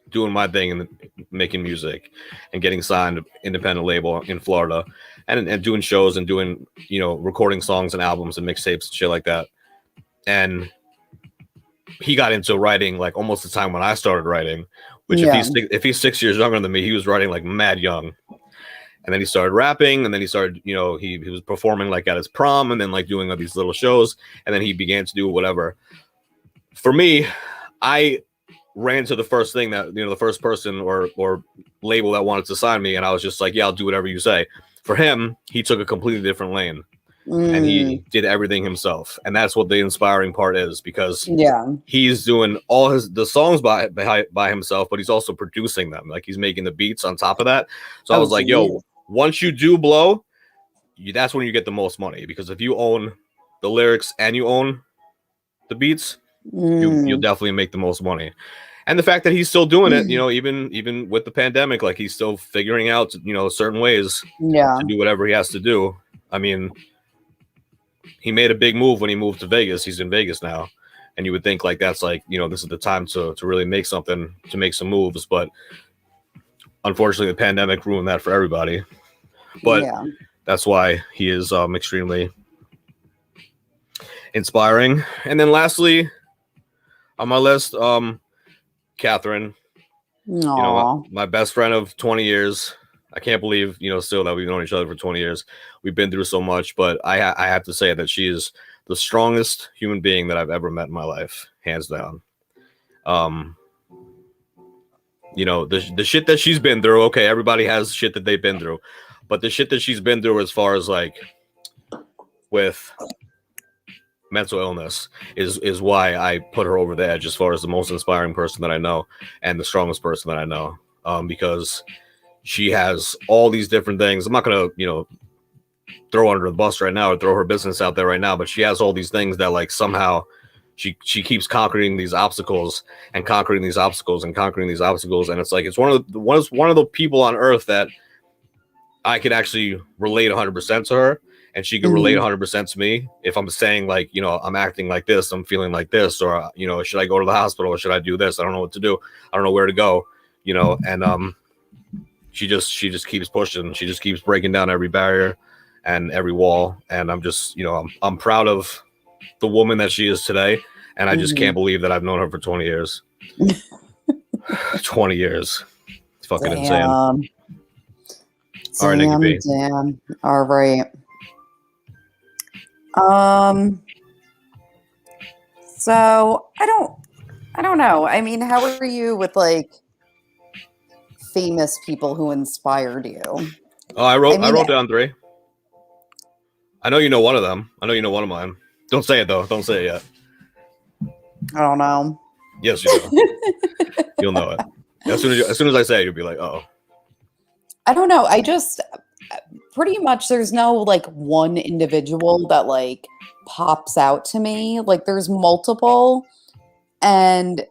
doing my thing and making music and getting signed to independent label in Florida and doing shows and doing, recording songs and albums and mixtapes and shit like that. And he got into writing like almost the time when I started writing, which if he's 6 years younger than me, he was writing like mad young. and then he started rapping, and then he started, you know, he was performing like at his prom, and then like doing all these little shows, and then he began to do whatever. For me, I ran to the first thing that, you know, the first person or label that wanted to sign me, and I was just like, yeah, I'll do whatever you say. For him, he took a completely different lane, and he did everything himself, and that's what the inspiring part is, because he's doing all the songs by himself, but he's also producing them, like he's making the beats on top of that. So I was like, yo, once you do blow, that's when you get the most money, because if you own the lyrics and you own the beats, you'll definitely make the most money. And the fact that he's still doing it, you know, even with the pandemic, like he's still figuring out, you know, certain ways to do whatever he has to do. I mean, he made a big move when he moved to Vegas. He's in Vegas now, and you would think like that's like, you know, this is the time to really make something, to make some moves. But unfortunately, the pandemic ruined that for everybody. But that's why he is extremely inspiring. And then lastly on my list, Catherine, you know, my best friend of 20 years. I can't believe, you know, still that we've known each other for 20 years. We've been through so much, but I have to say that she is the strongest human being that I've ever met in my life, hands down. You know, the shit that she's been through, okay, everybody has shit that they've been through, but the shit that she's been through as far as like with mental illness is why I put her over the edge as far as the most inspiring person that I know and the strongest person that I know, because she has all these different things. I'm not gonna, you know, throw her under the bus right now or throw her business out there right now, but she has all these things that like somehow she keeps conquering these obstacles and conquering these obstacles and conquering these obstacles, and it's like it's one of the people on earth that I could actually relate 100% to her. And she can relate 100% to me if I'm saying like, you know, I'm acting like this, I'm feeling like this, or, you know, should I go to the hospital or should I do this? I don't know what to do. I don't know where to go, you know, and she just keeps pushing. She just keeps breaking down every barrier and every wall. And I'm just, you know, I'm proud of the woman that she is today. And I just can't believe that I've known her for 20 years. 20 years. It's fucking insane. All right, Nikki P. Damn. All right. So I don't know. I mean, how are you with like famous people who inspired you? Oh, I wrote down 3. I know you know one of them. I know you know one of mine. Don't say it though. Don't say it yet. I don't know. Yes, you know. You'll know it. As soon as I say it, you'll be like, oh. I don't know. I just pretty much there's no like one individual that like pops out to me. Like there's multiple, and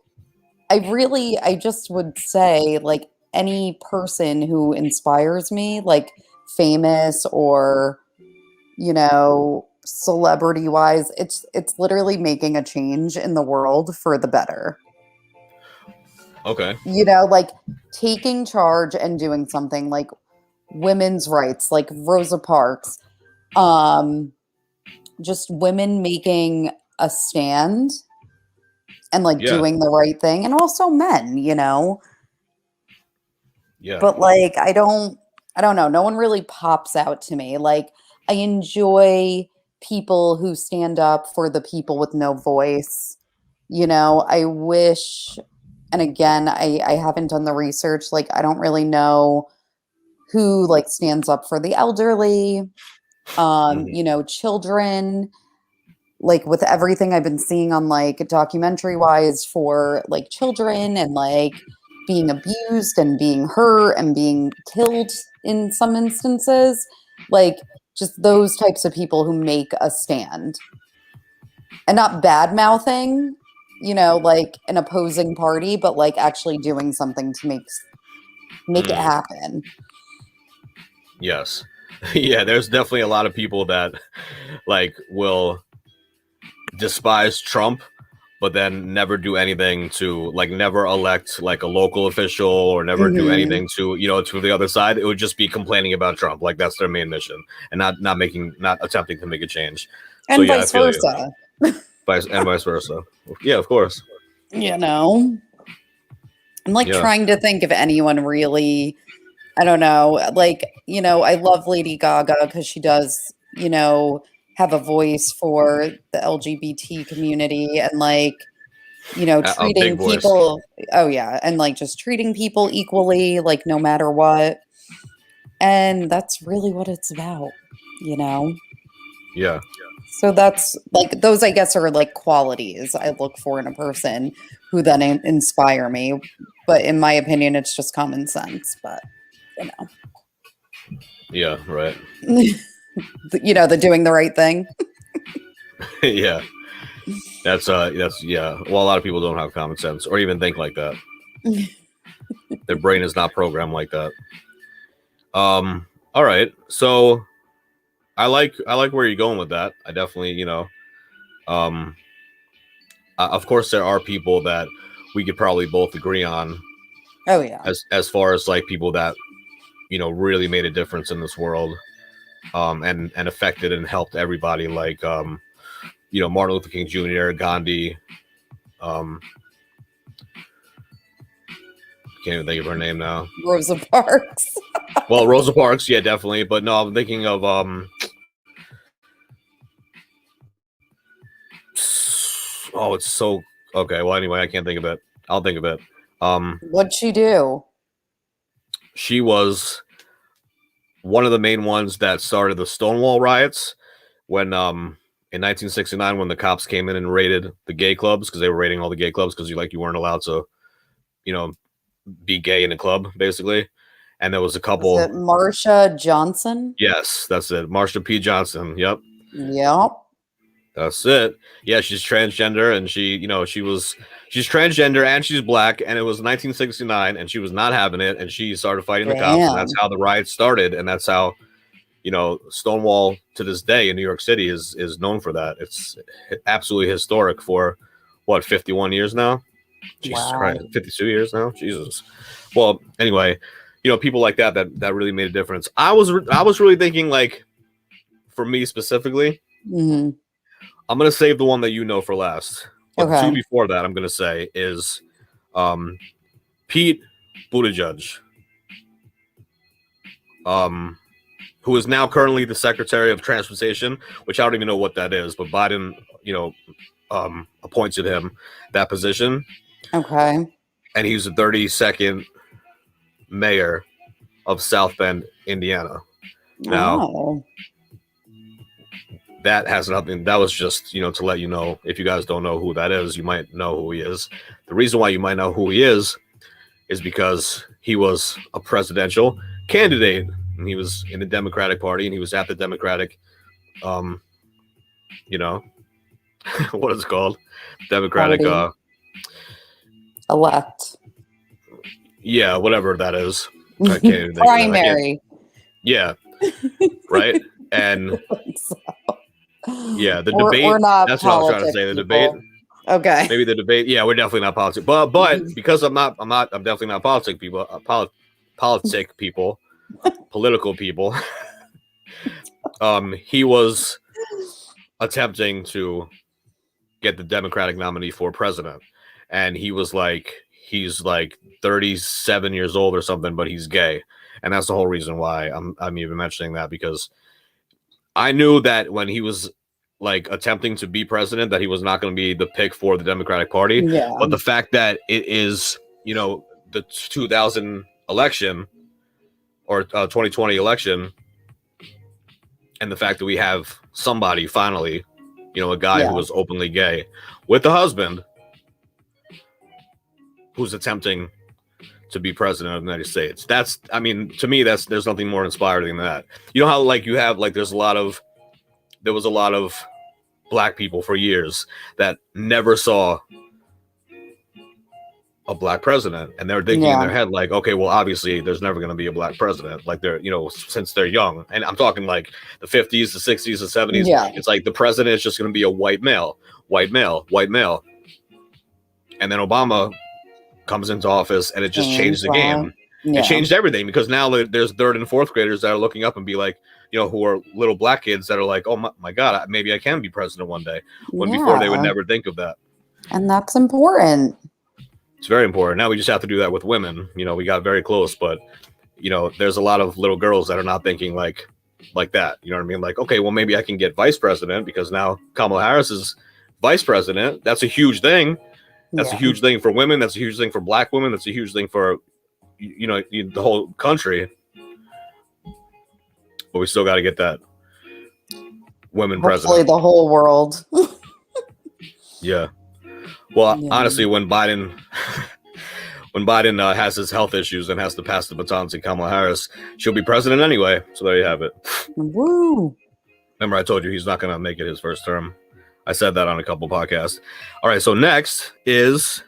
I just would say like any person who inspires me, like famous or, you know, celebrity wise, it's literally making a change in the world for the better. Okay. You know, like taking charge and doing something like women's rights, like Rosa Parks, just women making a stand and like doing the right thing, and also men, you know. Yeah. But like I don't know, no one really pops out to me. Like I enjoy people who stand up for the people with no voice. You know, I wish, and again, I haven't done the research, like I don't really know who like stands up for the elderly, you know, children, like with everything I've been seeing on like documentary wise for like children and like being abused and being hurt and being killed in some instances, like just those types of people who make a stand and not bad mouthing, you know, like an opposing party, but like actually doing something to make it happen. Yes. Yeah, there's definitely a lot of people that like will despise Trump, but then never do anything to like never elect like a local official or never do anything to, you know, to the other side. It would just be complaining about Trump. Like that's their main mission, and not attempting to make a change. And so, yeah, vice versa. Vice versa. Yeah, of course. You know, I'm like trying to think of anyone really I don't know. Like, I love Lady Gaga because she does, have a voice for the LGBT community and like, treating big voice. people. Oh yeah, and like just treating people equally, like no matter what. And that's really what it's about, Yeah. So that's like those, I guess, are like qualities I look for in a person who then inspire me. But in my opinion, it's just common sense. But Yeah, right. the doing the right thing. Yeah. That's yeah. Well, a lot of people don't have common sense or even think like that. Their brain is not programmed like that. All right. So I like where you're going with that. I definitely, of course there are people that we could probably both agree on. Oh yeah. As far as like people that, really made a difference in this world, and affected and helped everybody, like Martin Luther King Jr., Gandhi, can't even think of her name now. Rosa Parks. Well, Rosa Parks, yeah, definitely. But no, I'm thinking of oh, it's so okay. Well, anyway, I can't think of it. I'll think of it. What'd she do? She was one of the main ones that started the Stonewall riots when in 1969 when the cops came in and raided the gay clubs because they were raiding all the gay clubs because you weren't allowed to, be gay in a club basically. And there was a couple. Was it Marsha Johnson? Yes, that's it. Marsha P. Johnson. Yep. Yep. That's it. Yeah, she's transgender and she's transgender and she's black, and it was 1969 and she was not having it, and she started fighting the cops, and that's how the riots started, and that's how Stonewall to this day in New York City is known for that. It's absolutely historic for 51 years now. Jesus Christ, 52 years now. Jesus. Well, anyway, people like that really made a difference. I was really thinking, like, for me specifically, mm-hmm. I'm gonna save the one that for last. But Okay. two before that, I'm gonna say is Pete Buttigieg, who is now currently the Secretary of Transportation, which I don't even know what that is, but Biden, appointed him that position. Okay. And he was the 32nd mayor of South Bend, Indiana. Now, that has nothing. That was just, to let you know, if you guys don't know who that is, you might know who he is. The reason why you might know who he is because he was a presidential candidate, and he was in the Democratic Party, and he was at the Democratic, what is it called? Democratic, elect. Yeah, whatever that is. I can't even think Primary. Yeah. Right. And yeah, the debate. We're not. That's what I was trying to say. The debate. Okay. Maybe the debate. Yeah, we're definitely not politics. But because I'm definitely not politic people. Politic people. Political people. He was attempting to get the Democratic nominee for president, and he's like 37 years old or something, but he's gay, and that's the whole reason why I'm even mentioning that, because I knew that when he was like attempting to be president that he was not going to be the pick for the Democratic Party. Yeah. But the fact that it is, the 2000 election or 2020 election, and the fact that we have somebody finally, a guy who was openly gay with a husband who's attempting to be president of the United States. To me, there's nothing more inspiring than that. You know how there was a lot of black people for years that never saw a black president, and they're thinking in their head like, okay, well, obviously there's never going to be a black president, like they're, since they're young. And I'm talking like the 50s, the 60s, the 70s. Yeah. It's like the president is just going to be a white male. And then Obama comes into office, and it just changed the game. Yeah. It changed everything, because now there's third and fourth graders that are looking up and be like, who are little black kids that are like, oh my God, maybe I can be president one day. When before they would never think of that. And that's important. It's very important. Now we just have to do that with women. We got very close, but you know, there's a lot of little girls that are not thinking like that. You know what I mean? Like, okay, well, maybe I can get vice president because now Kamala Harris is vice president. That's a huge thing. That's a huge thing for women. That's a huge thing for black women. That's a huge thing for, you know, the whole country. But we still got to get that women Hopefully president. the whole world. Yeah. Well, Yeah. honestly, when Biden has his health issues and has to pass the baton to Kamala Harris, she'll be president anyway. So there you have it. Woo. Remember, I told you he's not going to make it his first term. I said that on a couple podcasts. All right, so next is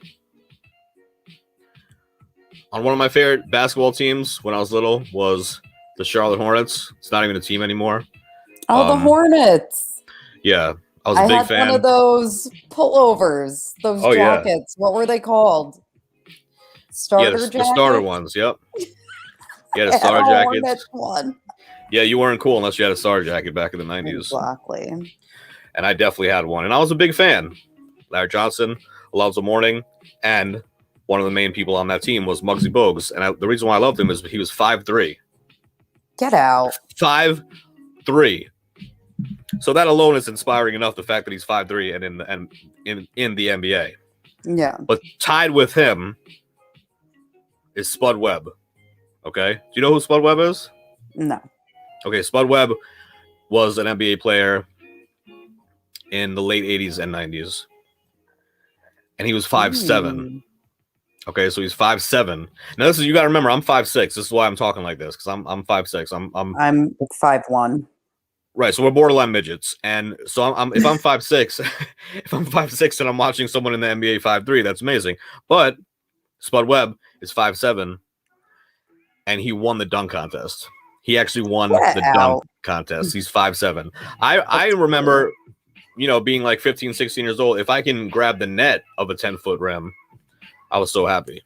on one of my favorite basketball teams when I was little was the Charlotte Hornets. It's not even a team anymore. Oh, the Hornets. Yeah, I was I a big had fan. one of those pullovers, those Oh, yeah. jackets. What were they called? Starter jackets? The starter ones. Yep. Yeah, the I had starter a jackets. Hornets one. Yeah, you weren't cool unless you had a starter jacket back in the 90s. Exactly. And I definitely had one. And I was a big fan. Larry Johnson, Alonzo Mourning, and one of the main people on that team was Muggsy Bogues. And the reason why I loved him is he was 5'3". Get out. 5'3". So that alone is inspiring enough, the fact that he's 5'3" and in the NBA. Yeah. But tied with him is Spud Webb. Okay? Do you know who Spud Webb is? No. Okay, Spud Webb was an NBA player in the late 80s and 90s. And he was 5'7". Okay, so he's 5'7". Now this is, you got to remember, I'm 5'6". This is why I'm talking like this, because I'm 5'6". I'm 5'1". Right, so we're borderline midgets. And so if I'm 5'6", if I'm 5'6" and I'm watching someone in the NBA 5'3", that's amazing. But Spud Webb is 5'7", and he won the dunk contest. He actually won the dunk contest. He's 5'7". I remember, you know, being like 15, 16 years old. If I can grab the net of a 10-foot rim, I was so happy.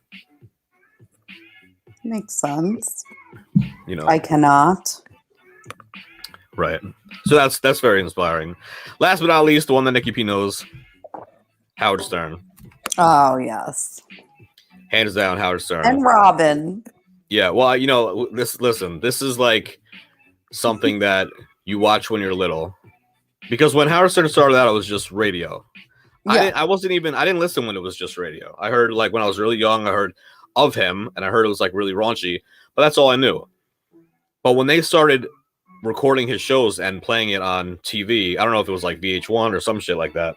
Makes sense. You know, I cannot. right. So that's very inspiring. Last but not least, the one that Nikki P knows, Howard Stern. Oh, yes. Hands down, Howard Stern. And Robin. Yeah, well, you know, this is like something that you watch when you're little. Because when Howard Stern started out, it was just radio. Yeah. I didn't listen when it was just radio. I heard, like, when I was really young, I heard of him, and I heard it was like really raunchy, but that's all I knew. But when they started recording his shows and playing it on TV, I don't know if it was like VH1 or some shit like that.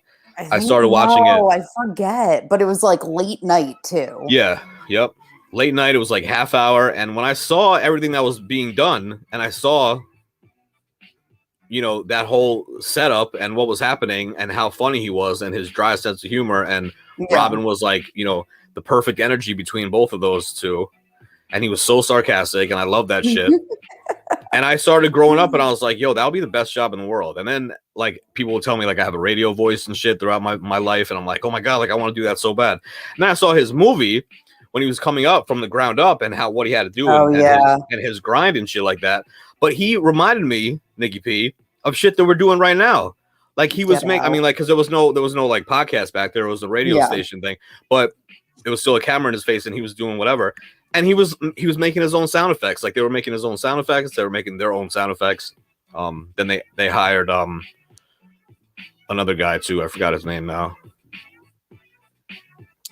I started watching it. Oh, I forget, but it was like late night too. Yeah, yep. Late night, it was like half hour, and when I saw everything that was being done, and I saw, you know, that whole setup and what was happening and how funny he was and his dry sense of humor, and Robin was like, you know, the perfect energy between both of those two, and he was so sarcastic, and I love that shit. And I started growing up, and I was like, yo, that would be the best job in the world. And then, like, people would tell me, like, I have a radio voice and shit throughout my life, and I'm like, oh my god, like, I want to do that so bad. And then I saw his movie when he was coming up from the ground up and what he had to do and his grind and shit like that. But he reminded me, Nikki P, of shit that we're doing right now. Like, he was making, I mean, like, because there was no like podcast back there. It was a radio station thing, but it was still a camera in his face, and he was doing whatever. And he was making his own sound effects. Like, they were making his own sound effects. They were making their own sound effects. Then they hired another guy too. I forgot his name now.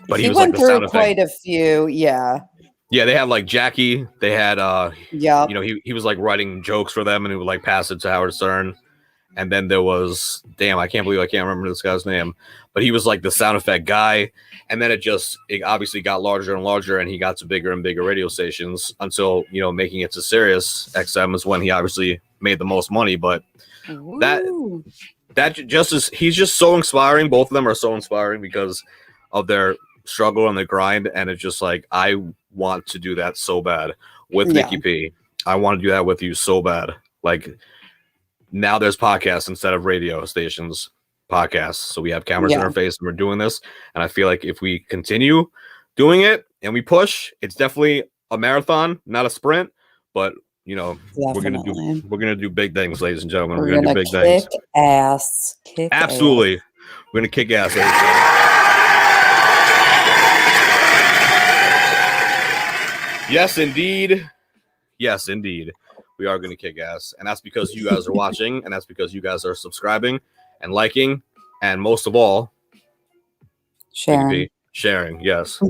But he was went like the sound through quite effect. a few. Yeah. Yeah, they had like Jackie. They had yeah. you know, he was like writing jokes for them, and he would like pass it to Howard Stern. And then there was, damn, I can't believe I can't remember this guy's name, but he was like the sound effect guy. And then it obviously got larger and larger, and he got to bigger and bigger radio stations until, you know, making it to Sirius XM is when he obviously made the most money. But that just is, he's just so inspiring. Both of them are so inspiring because of their struggle and their grind. And it's just like, I want to do that so bad with Nikki P. I want to do that with you so bad. Like, now there's podcasts instead of radio stations. Podcasts, so we have cameras in our face, and we're doing this. And I feel like if we continue doing it and we push, it's definitely a marathon, not a sprint. But you know, we're gonna do big things, ladies and gentlemen. We're gonna do big things. Ass. Absolutely, we're gonna kick ass. Yes, indeed. Yes, indeed. We are going to kick ass. And that's because you guys are watching, and that's because you guys are subscribing and liking, and most of all, Sharing. sharing. Yes.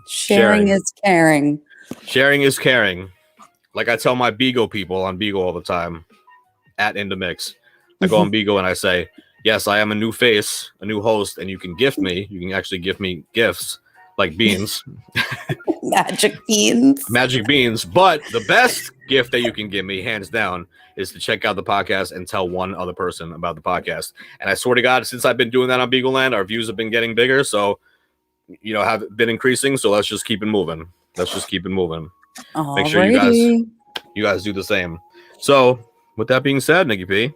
Sharing is caring. Sharing is caring. Like I tell my Beagle people on Beagle all the time, at In The Mix. I go on Beagle and I say, yes, I am a new face, a new host, and you can gift me. You can actually gift me gifts like beans. Magic beans. Magic beans. But the best gift that you can give me, hands down, is to check out the podcast and tell one other person about the podcast. And I swear to God, since I've been doing that on Beagle Land, our views have been getting bigger. So, have been increasing. So let's just keep it moving. Make sure you guys do the same. So with that being said, Nikki P,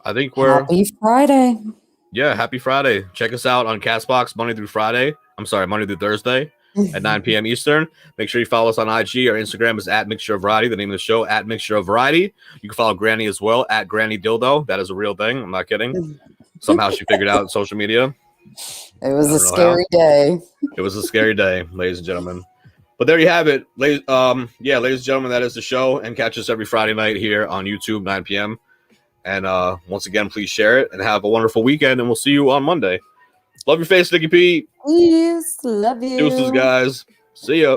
I think we're Happy Friday. Yeah, happy Friday. Check us out on Castbox Monday through Thursday at 9 p.m. Eastern. Make sure you follow us on IG. Our Instagram is at Mixture of Variety, the name of the show, at Mixture of Variety. You can follow Granny as well, at Granny Dildo. That is a real thing. I'm not kidding. Somehow she figured out social media. It was a scary day. It was a scary day, ladies and gentlemen. But there you have it. Ladies and gentlemen, that is the show. And catch us every Friday night here on YouTube, 9 p.m. And once again, please share it and have a wonderful weekend. And we'll see you on Monday. Love your face, Nikki P. Please, love you. Deuces, guys. See ya.